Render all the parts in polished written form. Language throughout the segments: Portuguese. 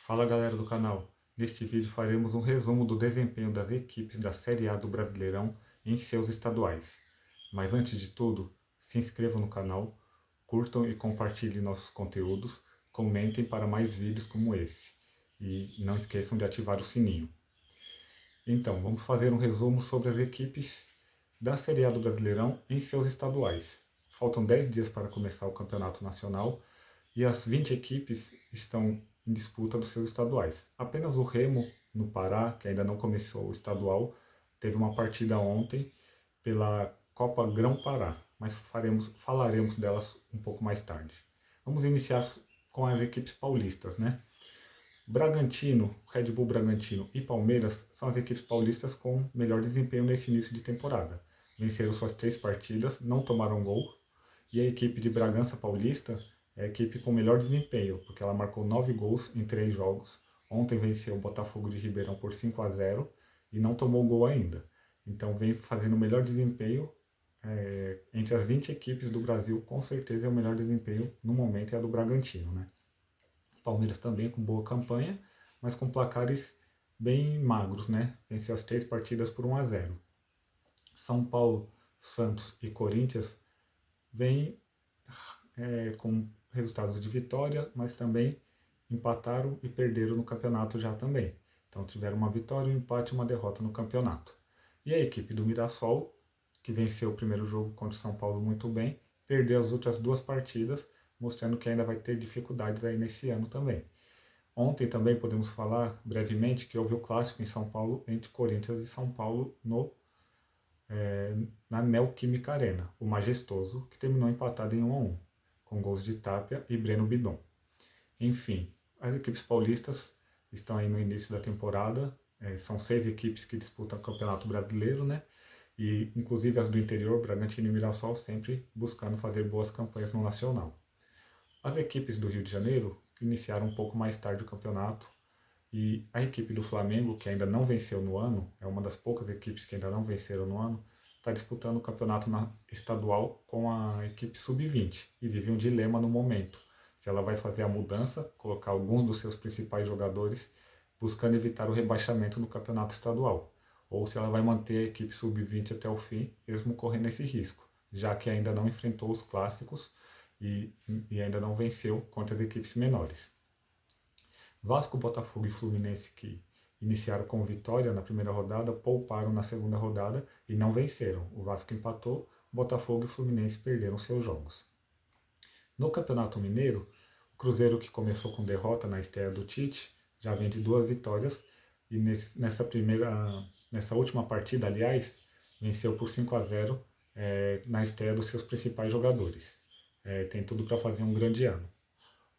Fala galera do canal, neste vídeo faremos um resumo do desempenho das equipes da Série A do Brasileirão em seus estaduais. Mas antes de tudo, se inscrevam no canal, curtam e compartilhem nossos conteúdos, comentem para mais vídeos como esse e não esqueçam de ativar o sininho. Então, vamos fazer um resumo sobre as equipes da Série A do Brasileirão em seus estaduais. Faltam 10 dias para começar o Campeonato Nacional e as 20 equipes estão em disputa dos seus estaduais. Apenas o Remo, no Pará, que ainda não começou o estadual, teve uma partida ontem pela Copa Grão-Pará, mas falaremos delas um pouco mais tarde. Vamos iniciar com as equipes paulistas, né? Bragantino, Red Bull Bragantino e Palmeiras são as equipes paulistas com melhor desempenho nesse início de temporada. Venceram suas 3 partidas, não tomaram gol, e a equipe de Bragança Paulista é a equipe com melhor desempenho, porque ela marcou 9 gols em 3 jogos. Ontem venceu o Botafogo de Ribeirão por 5-0 e não tomou gol ainda. Então vem fazendo o melhor desempenho entre as 20 equipes do Brasil, com certeza é o melhor desempenho no momento é a do Bragantino, né? Palmeiras também com boa campanha, mas com placares bem magros, né? Venceu as 3 partidas por 1-0. São Paulo, Santos e Corinthians vêm com resultados de vitória, mas também empataram e perderam no campeonato já também. Então tiveram uma vitória, um empate e uma derrota no campeonato. E a equipe do Mirassol, que venceu o primeiro jogo contra o São Paulo muito bem, perdeu as outras 2 partidas, mostrando que ainda vai ter dificuldades aí nesse ano também. Ontem também podemos falar brevemente que houve o clássico em São Paulo entre Corinthians e São Paulo na Neoquímica Arena, o Majestoso, que terminou empatado em 1-1, com gols de Tapia e Breno Bidon. Enfim, as equipes paulistas estão aí no início da temporada, são 6 equipes que disputam o Campeonato Brasileiro, né? E inclusive as do interior, Bragantino e Mirassol, sempre buscando fazer boas campanhas no Nacional. As equipes do Rio de Janeiro iniciaram um pouco mais tarde o campeonato e a equipe do Flamengo, que ainda não venceu no ano, é uma das poucas equipes que ainda não venceram no ano, está disputando o campeonato estadual com a equipe sub-20 e vive um dilema no momento. Se ela vai fazer a mudança, colocar alguns dos seus principais jogadores, buscando evitar o rebaixamento no campeonato estadual, ou se ela vai manter a equipe sub-20 até o fim, mesmo correndo esse risco, já que ainda não enfrentou os clássicos e, e ainda não venceu contra as equipes menores. Vasco, Botafogo e Fluminense, que iniciaram com vitória na primeira rodada, pouparam na segunda rodada e não venceram. O Vasco empatou, Botafogo e Fluminense perderam seus jogos. No Campeonato Mineiro, o Cruzeiro, que começou com derrota na estreia do Tite, já vem de 2 vitórias e nessa última partida, aliás, venceu por 5-0 na estreia dos seus principais jogadores. Tem tudo para fazer um grande ano.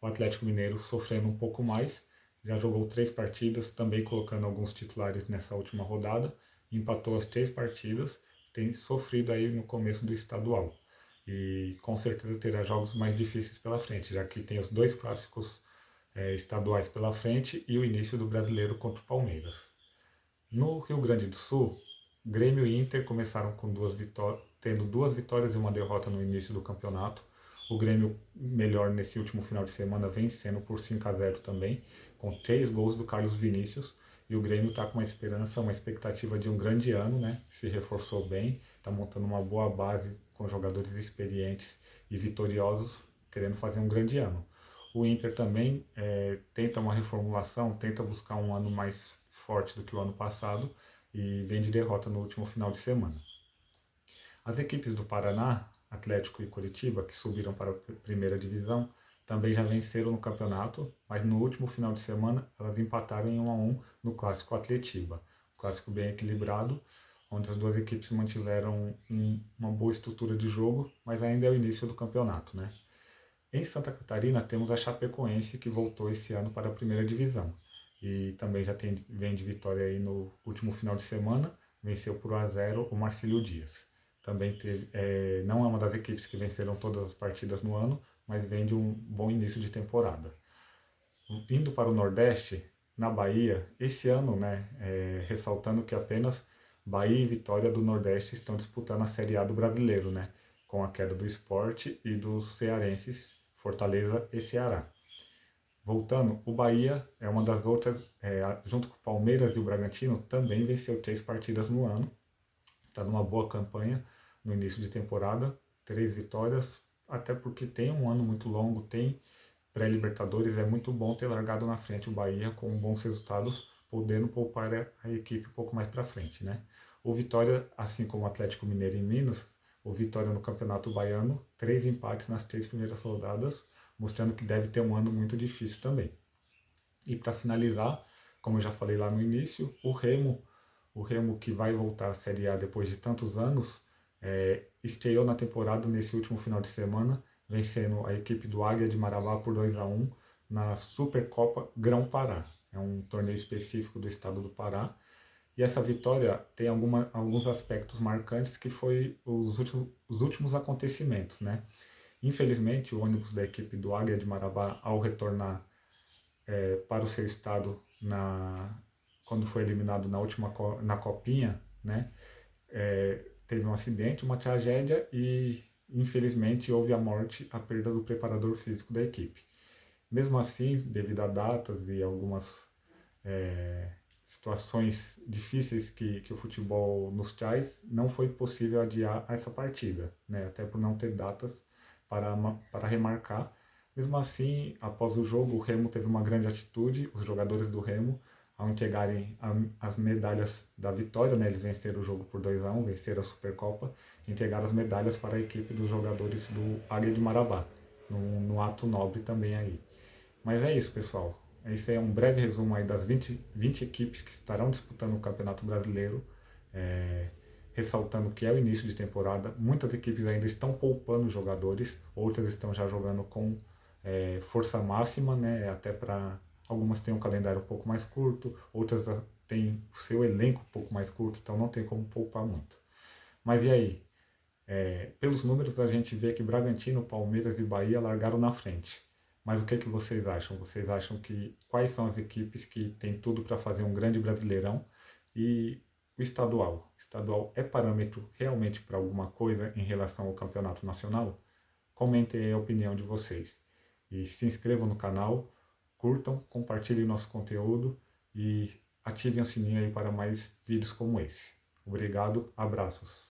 O Atlético Mineiro sofrendo um pouco mais, já jogou 3 partidas, também colocando alguns titulares nessa última rodada, empatou as 3 partidas, tem sofrido aí no começo do estadual. E com certeza terá jogos mais difíceis pela frente, já que tem os 2 clássicos estaduais pela frente e o início do brasileiro contra o Palmeiras. No Rio Grande do Sul, Grêmio e Inter começaram com tendo 2 vitórias e uma derrota no início do campeonato. O Grêmio melhor nesse último final de semana, vencendo por 5-0 também, com 3 gols do Carlos Vinícius. E o Grêmio está com uma esperança, uma expectativa de um grande ano, né? Se reforçou bem, está montando uma boa base com jogadores experientes e vitoriosos, querendo fazer um grande ano. O Inter também tenta uma reformulação, tenta buscar um ano mais forte do que o ano passado e vem de derrota no último final de semana. As equipes do Paraná, Atlético e Curitiba, que subiram para a primeira divisão, também já venceram no campeonato, mas no último final de semana elas empataram em 1-1 no Clássico Atletiba. Um clássico bem equilibrado, onde as 2 equipes mantiveram uma boa estrutura de jogo, mas ainda é o início do campeonato, né? Em Santa Catarina temos a Chapecoense, que voltou esse ano para a primeira divisão e também vem de vitória aí no último final de semana, venceu por 1-0 o Marcílio Dias. Também não é uma das equipes que venceram todas as partidas no ano, mas vem de um bom início de temporada. Indo para o Nordeste, na Bahia, esse ano, né, ressaltando que apenas Bahia e Vitória do Nordeste estão disputando a Série A do Brasileiro, né, com a queda do Sport e dos cearenses, Fortaleza e Ceará. Voltando, o Bahia é uma das outras, junto com o Palmeiras e o Bragantino, também venceu 3 partidas no ano. Está numa boa campanha no início de temporada, 3 vitórias, até porque tem um ano muito longo, tem pré-Libertadores, é muito bom ter largado na frente o Bahia com bons resultados, podendo poupar a equipe um pouco mais para frente, né? O Vitória, assim como o Atlético Mineiro em Minas, o Vitória no Campeonato Baiano, 3 empates nas 3 primeiras rodadas, mostrando que deve ter um ano muito difícil também. E para finalizar, como eu já falei lá no início, o Remo que vai voltar à Série A depois de tantos anos, estreou na temporada nesse último final de semana, vencendo a equipe do Águia de Marabá por 2-1 na Supercopa Grão-Pará. É um torneio específico do estado do Pará. E essa vitória tem alguns aspectos marcantes que foi os últimos acontecimentos, né? Infelizmente, o ônibus da equipe do Águia de Marabá, ao retornar para o seu estado quando foi eliminado na copinha, né? Teve um acidente, uma tragédia e infelizmente houve a perda do preparador físico da equipe. Mesmo assim, devido a datas e algumas situações difíceis que o futebol nos traz, não foi possível adiar essa partida, né? Até por não ter datas para remarcar. Mesmo assim, após o jogo, o Remo teve uma grande atitude, os jogadores do Remo, ao entregarem as medalhas da vitória, né? Eles venceram o jogo por 2-1, venceram a Supercopa, entregaram as medalhas para a equipe dos jogadores do Águia de Marabá, no ato nobre também aí. Mas é isso, pessoal. Esse é um breve resumo aí das 20 equipes que estarão disputando o Campeonato Brasileiro, é, ressaltando que é o início de temporada. Muitas equipes ainda estão poupando jogadores, outras estão já jogando com força máxima, né? Até para algumas têm um calendário um pouco mais curto, outras têm o seu elenco um pouco mais curto, então não tem como poupar muito. Mas e aí? Pelos números a gente vê que Bragantino, Palmeiras e Bahia largaram na frente. Mas o que, que vocês acham? Vocês acham que quais são as equipes que têm tudo para fazer um grande Brasileirão? E o estadual? O estadual é parâmetro realmente para alguma coisa em relação ao campeonato nacional? Comentem aí a opinião de vocês. E se inscrevam no canal, curtam, compartilhem nosso conteúdo e ativem o sininho aí para mais vídeos como esse. Obrigado, abraços.